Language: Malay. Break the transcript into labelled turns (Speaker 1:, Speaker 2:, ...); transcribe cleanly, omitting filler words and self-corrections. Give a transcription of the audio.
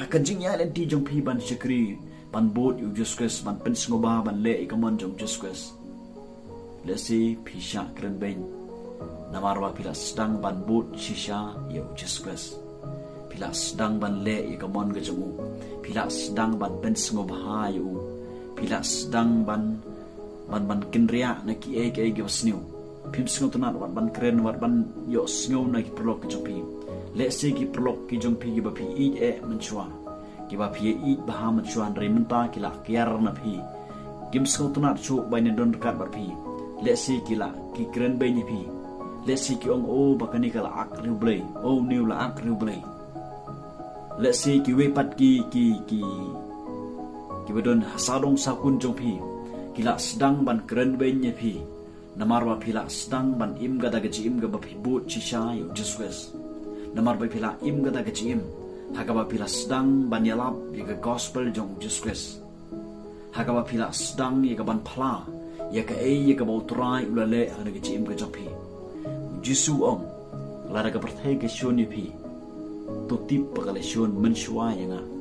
Speaker 1: hakan jing ya len ti jong phi ban shikri ban bot yu Jesus ban pen sngoba ban le ikamon jong Jesus le si phi sha kren ben namarwa pila sedang ban bot shisha yu Jesus pila sedang ban le ikamon ga jongu pila sedang ban pen sngoba yu pila sedang ban kinria na ki e ge wasniu pim sngo tunat wat ban kren wat ban yo sngo na ki prolog ki jompi le se ki prolog ki jompi ki ba pi e menchua ki ba pi e ba menchua re menta ki la kiar na pi kim sngo tunat chu ba ne don kat ba pi le se ki la ki kren be ni pi le se ki ong o ba kani kala ak riu blei o niu la ak riu blei le se ki we pat ki badon hasadong sakun jompi kila sedang ban keren benye pi namarwa pila sedang ban im gada gaji im gaba pi bot shisha yu Jesus namarwa pila im gada gaji im hagaba pila sedang ban yalap yaga gospel jong Jesus hagaba pila sedang yaga ban pala yaga yaga bauturai ulale hana gaji im gaja pi Jisu om lara ga perthai ga shoni pi to tip pagale shon menshwa yanga